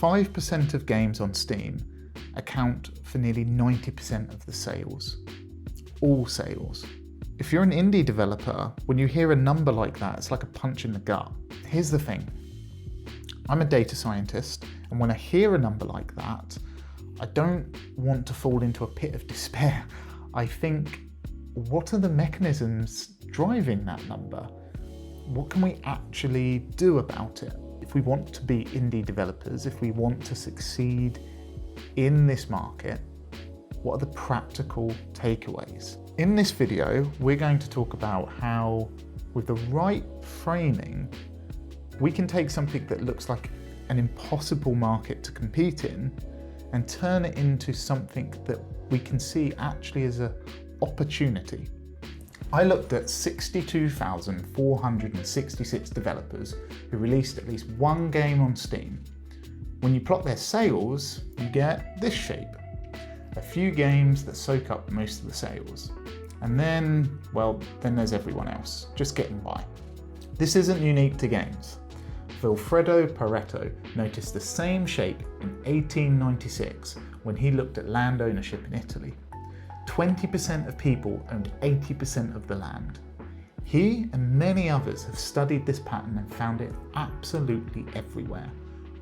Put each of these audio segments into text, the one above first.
5% of games on Steam account for nearly 90% of the sales. All sales. If you're an indie developer, when you hear a number like that, it's like a punch in the gut. Here's the thing. I'm a data scientist, and when I hear a number like that, I don't want to fall into a pit of despair. I think, what are the mechanisms driving that number? What can we actually do about it? If we want to be indie developers, if we want to succeed in this market, what are the practical takeaways? In this video, we're going to talk about how, with the right framing, we can take something that looks like an impossible market to compete in and turn it into something that we can see actually as an opportunity. I looked at 62,466 developers who released at least one game on Steam. When you plot their sales, you get this shape. A few games that soak up most of the sales. And then there's everyone else, just getting by. This isn't unique to games. Wilfredo Pareto noticed the same shape in 1896 when he looked at land ownership in Italy. 20% of people owned 80% of the land. He and many others have studied this pattern and found it absolutely everywhere.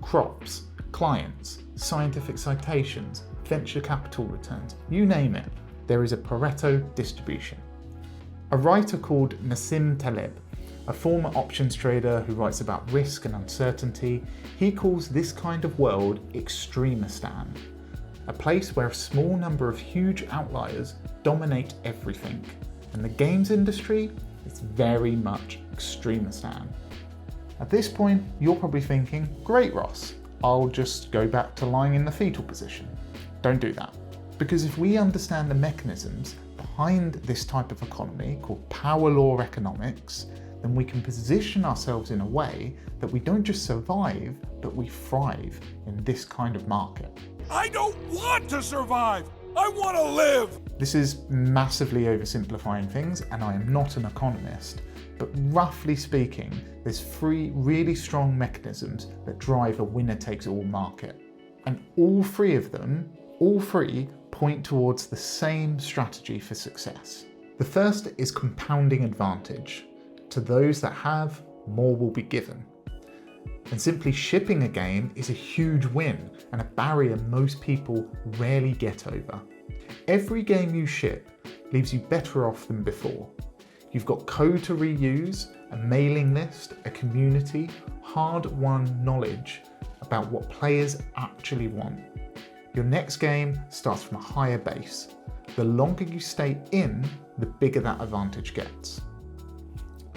Crops, clients, scientific citations, venture capital returns, you name it, there is a Pareto distribution. A writer called Nassim Taleb, a former options trader who writes about risk and uncertainty, he calls this kind of world extremistan, a place where a small number of huge outliers dominate everything. And the games industry is very much extremistan. At this point, you're probably thinking, great Ross, I'll just go back to lying in the fetal position. Don't do that. Because if we understand the mechanisms behind this type of economy called power law economics, then we can position ourselves in a way that we don't just survive, but we thrive in this kind of market. I don't want to survive! I want to live! This is massively oversimplifying things, and I am not an economist, but roughly speaking, there's three really strong mechanisms that drive a winner-takes-all market. And all three point towards the same strategy for success. The first is compounding advantage. To those that have, more will be given. And simply shipping a game is a huge win and a barrier most people rarely get over. Every game you ship leaves you better off than before. You've got code to reuse, a mailing list, a community, hard-won knowledge about what players actually want. Your next game starts from a higher base. The longer you stay in, the bigger that advantage gets.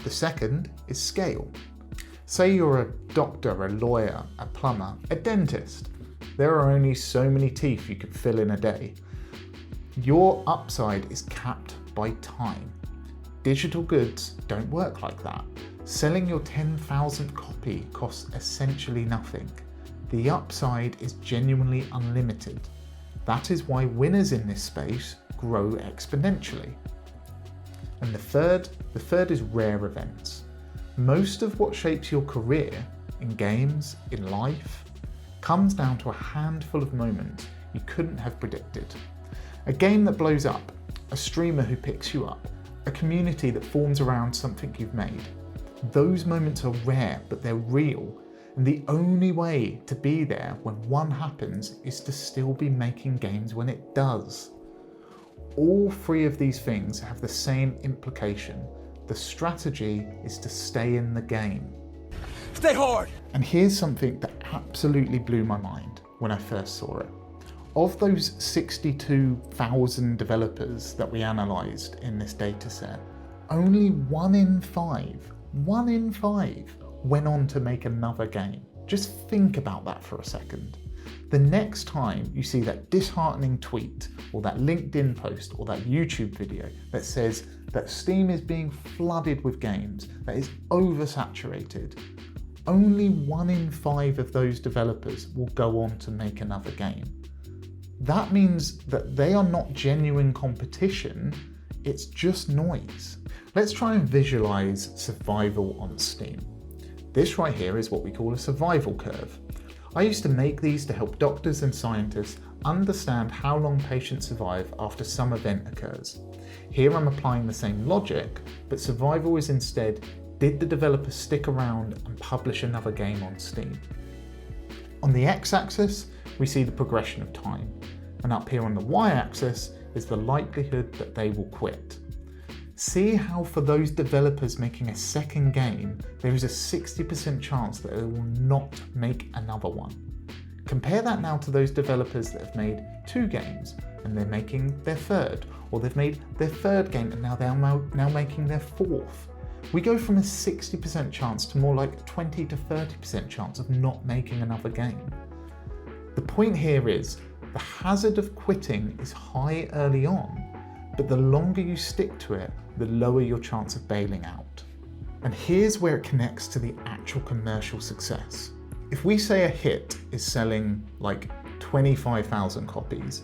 The second is scale. Say you're a doctor, a lawyer, a plumber, a dentist. There are only so many teeth you could fill in a day. Your upside is capped by time. Digital goods don't work like that. Selling your 10,000th copy costs essentially nothing. The upside is genuinely unlimited. That is why winners in this space grow exponentially. And the third is rare events. Most of what shapes your career, in games, in life, comes down to a handful of moments you couldn't have predicted. A game that blows up, a streamer who picks you up, a community that forms around something you've made. Those moments are rare, but they're real. And the only way to be there when one happens is to still be making games when it does. All three of these things have the same implication. The strategy is to stay in the game. Stay hard! And here's something that absolutely blew my mind when I first saw it. Of those 62,000 developers that we analysed in this dataset, only 1 in 5 went on to make another game. Just think about that for a second. The next time you see that disheartening tweet or that LinkedIn post or that YouTube video that says that Steam is being flooded with games, that is oversaturated, only 1 in 5 of those developers will go on to make another game. That means that they are not genuine competition, it's just noise. Let's try and visualize survival on Steam. This right here is what we call a survival curve. I used to make these to help doctors and scientists understand how long patients survive after some event occurs. Here I'm applying the same logic, but survival is instead, did the developer stick around and publish another game on Steam? On the x-axis, we see the progression of time, and up here on the y-axis is the likelihood that they will quit. See how for those developers making a second game, there is a 60% chance that they will not make another one. Compare that now to those developers that have made 2 games and they're making their third, or they've made their third game and now they're now making their 4th. We go from a 60% chance to more like 20 to 30% chance of not making another game. The point here is, the hazard of quitting is high early on, but the longer you stick to it, the lower your chance of bailing out. And here's where it connects to the actual commercial success. If we say a hit is selling like 25,000 copies,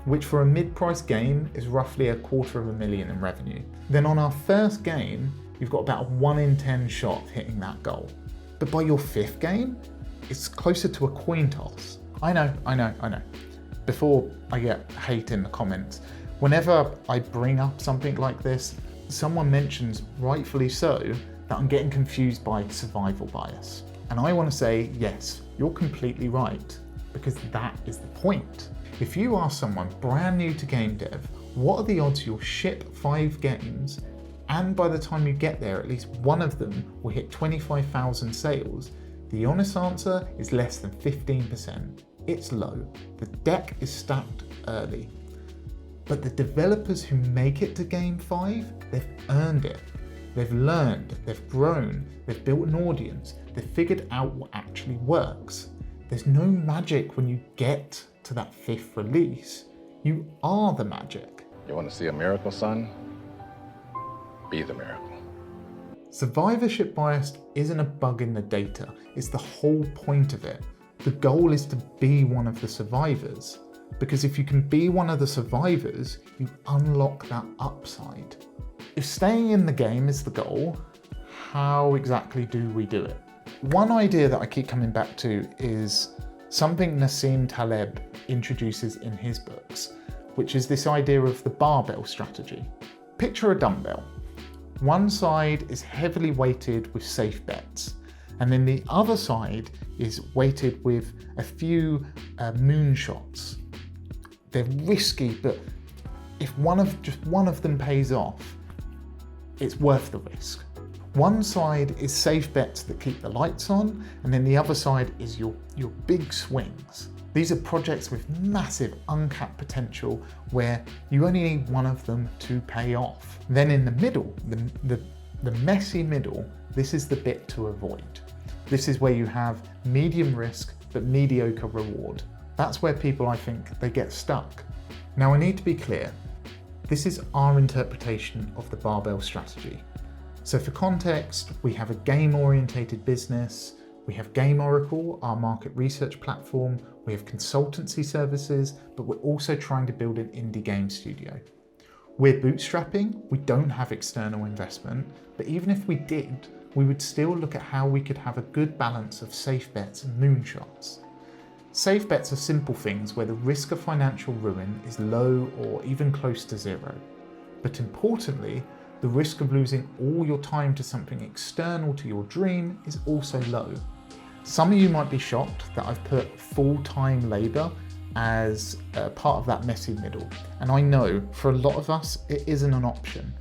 which for a mid-price game is roughly $250,000 in revenue, then on our first game, you've got about a 1 in 10 shot of hitting that goal. But by your 5th game, it's closer to a coin toss. I know. Before I get hate in the comments, whenever I bring up something like this, someone mentions, rightfully so, that I'm getting confused by survival bias. And I want to say, yes, you're completely right, because that is the point. If you ask someone brand new to game dev, what are the odds you'll ship 5 games, and by the time you get there, at least one of them will hit 25,000 sales, the honest answer is less than 15%. It's low. The deck is stacked early. But the developers who make it to game 5, they've earned it. They've learned, they've grown, they've built an audience, they've figured out what actually works. There's no magic when you get to that 5th release. You are the magic. You want to see a miracle, son? Be the miracle. Survivorship bias isn't a bug in the data, it's the whole point of it. The goal is to be one of the survivors. Because if you can be one of the survivors, you unlock that upside. If staying in the game is the goal, how exactly do we do it? One idea that I keep coming back to is something Nassim Taleb introduces in his books, which is this idea of the barbell strategy. Picture a dumbbell. One side is heavily weighted with safe bets, and then the other side is weighted with a few moonshots. They're risky, but if just one of them pays off, it's worth the risk. One side is safe bets that keep the lights on, and then the other side is your big swings. These are projects with massive uncapped potential where you only need one of them to pay off. Then in the middle, the messy middle, this is the bit to avoid. This is where you have medium risk but mediocre reward. That's where people, I think, they get stuck. Now I need to be clear, this is our interpretation of the barbell strategy. So for context, we have a game-orientated business, we have Game Oracle, our market research platform, we have consultancy services, but we're also trying to build an indie game studio. We're bootstrapping, we don't have external investment, but even if we did, we would still look at how we could have a good balance of safe bets and moonshots. Safe bets are simple things where the risk of financial ruin is low or even close to zero. But importantly, the risk of losing all your time to something external to your dream is also low. Some of you might be shocked that I've put full-time labour as part of that messy middle. And I know for a lot of us, it isn't an option.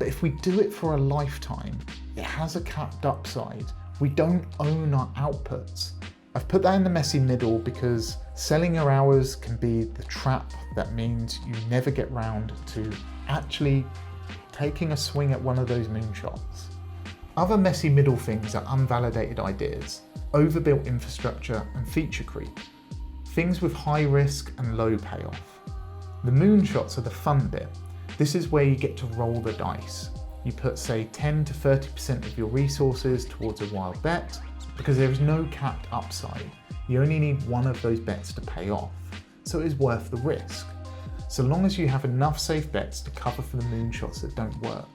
But if we do it for a lifetime, it has a capped upside. We don't own our outputs. I've put that in the messy middle because selling your hours can be the trap that means you never get round to actually taking a swing at one of those moonshots. Other messy middle things are unvalidated ideas, overbuilt infrastructure and feature creep, things with high risk and low payoff. The moonshots are the fun bit. This is where you get to roll the dice. You put say 10 to 30% of your resources towards a wild bet because there is no capped upside. You only need one of those bets to pay off, so it is worth the risk, so long as you have enough safe bets to cover for the moonshots that don't work.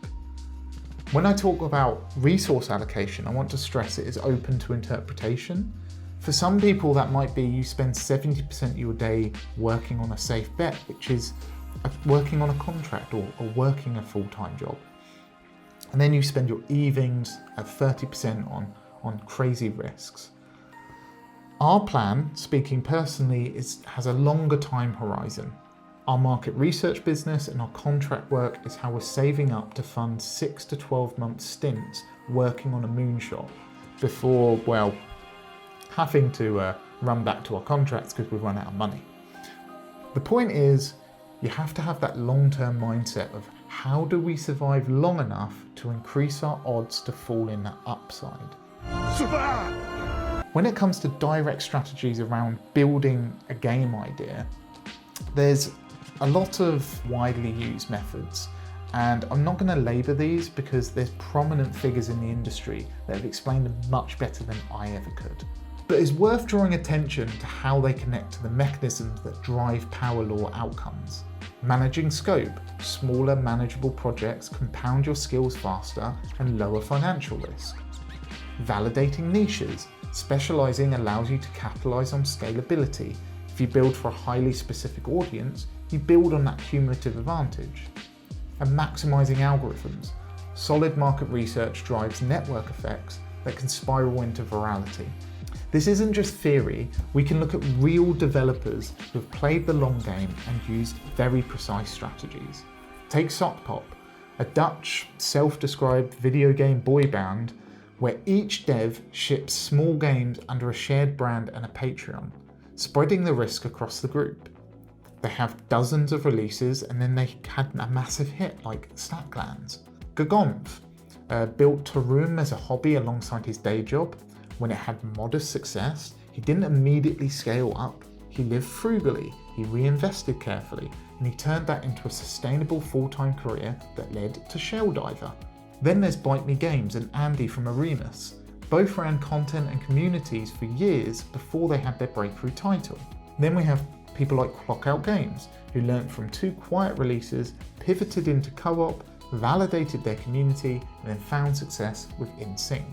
When I talk about resource allocation, I want to stress it is open to interpretation. For some people, that might be you spend 70% of your day working on a safe bet, which is working on a contract or working a full-time job. And then you spend your evenings at 30% on crazy risks. Our plan, speaking personally, has a longer time horizon. Our market research business and our contract work is how we're saving up to fund 6 to 12 month stints working on a moonshot before, well, having to run back to our contracts because we've run out of money. The point is, you have to have that long-term mindset of how do we survive long enough to increase our odds to fall in that upside. Survive! When it comes to direct strategies around building a game idea, there's a lot of widely used methods, and I'm not going to labour these because there's prominent figures in the industry that have explained them much better than I ever could. But it's worth drawing attention to how they connect to the mechanisms that drive power law outcomes. Managing scope, smaller manageable projects compound your skills faster and lower financial risk. Validating niches, specialising allows you to capitalise on scalability. If you build for a highly specific audience, you build on that cumulative advantage. And maximising algorithms, solid market research drives network effects that can spiral into virality. This isn't just theory, we can look at real developers who have played the long game and used very precise strategies. Take Sockpop, a Dutch self-described video game boy band where each dev ships small games under a shared brand and a Patreon, spreading the risk across the group. They have dozens of releases and then they had a massive hit like Stacklands. Gagonf built Taroom as a hobby alongside his day job. When it had modest success, he didn't immediately scale up. He lived frugally, he reinvested carefully, and he turned that into a sustainable full-time career that led to Shell Diver. Then there's Bite Me Games and Andy from Arenas. Both ran content and communities for years before they had their breakthrough title. Then we have people like Clockout Games, who learnt from 2 quiet releases, pivoted into co-op, validated their community, and then found success with InSync.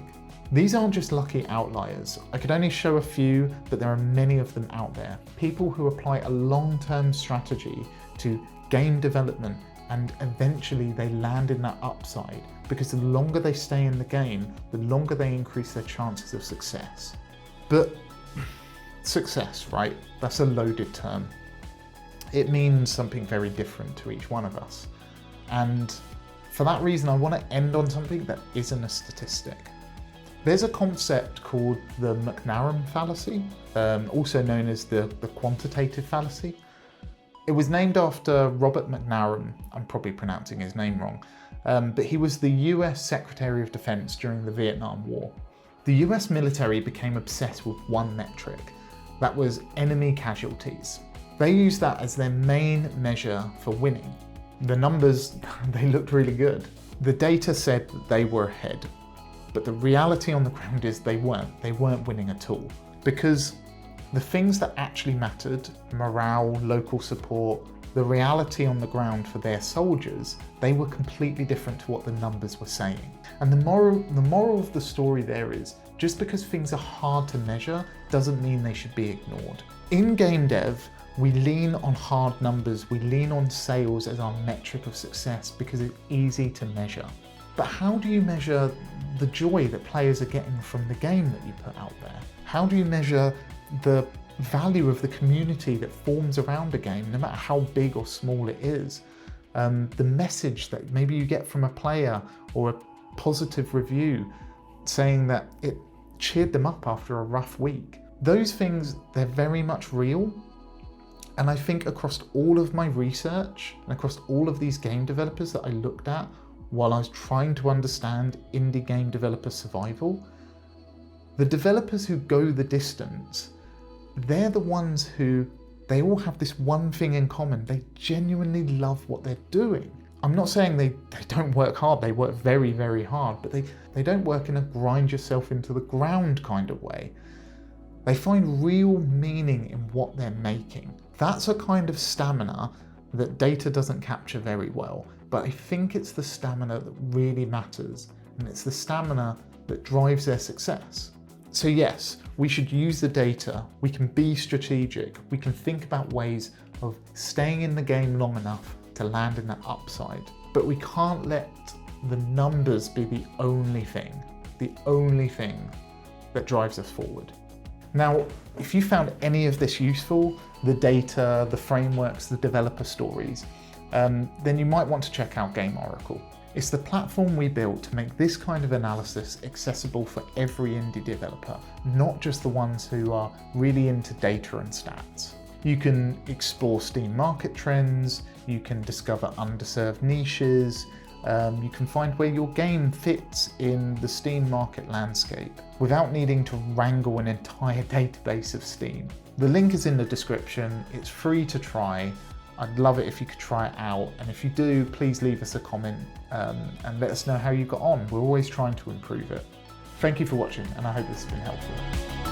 These aren't just lucky outliers. I could only show a few, but there are many of them out there. People who apply a long-term strategy to game development and eventually they land in that upside because the longer they stay in the game, the longer they increase their chances of success. But success, right? That's a loaded term. It means something very different to each one of us. And for that reason, I want to end on something that isn't a statistic. There's a concept called the McNaram fallacy, also known as the quantitative fallacy. It was named after Robert McNaram, I'm probably pronouncing his name wrong, but he was the US Secretary of Defense during the Vietnam War. The US military became obsessed with one metric, that was enemy casualties. They used that as their main measure for winning. The numbers, they looked really good. The data said that they were ahead. But the reality on the ground is they weren't winning at all. Because the things that actually mattered, morale, local support, the reality on the ground for their soldiers, they were completely different to what the numbers were saying. And the moral of the story there is, just because things are hard to measure doesn't mean they should be ignored. In game dev, we lean on hard numbers, we lean on sales as our metric of success because it's easy to measure. But how do you measure the joy that players are getting from the game that you put out there? How do you measure the value of the community that forms around a game, no matter how big or small it is? The message that maybe you get from a player or a positive review saying that it cheered them up after a rough week. Those things, they're very much real. And I think across all of my research and across all of these game developers that I looked at, while I was trying to understand indie game developer survival, the developers who go the distance, they're the ones who, they all have this one thing in common. They genuinely love what they're doing. I'm not saying they don't work hard, they work very, very hard, but they don't work in a grind yourself into the ground kind of way. They find real meaning in what they're making. That's a kind of stamina that data doesn't capture very well. But I think it's the stamina that really matters, and it's the stamina that drives their success. So yes, we should use the data, we can be strategic, we can think about ways of staying in the game long enough to land in that upside. But we can't let the numbers be the only thing that drives us forward. Now, if you found any of this useful, the data, the frameworks, the developer stories, then you might want to check out Game Oracle. It's the platform we built to make this kind of analysis accessible for every indie developer, not just the ones who are really into data and stats. You can explore Steam market trends, you can discover underserved niches, you can find where your game fits in the Steam market landscape without needing to wrangle an entire database of Steam. The link is in the description, it's free to try. I'd love it if you could try it out, and if you do, please leave us a comment and let us know how you got on. We're always trying to improve it. Thank you for watching, and I hope this has been helpful.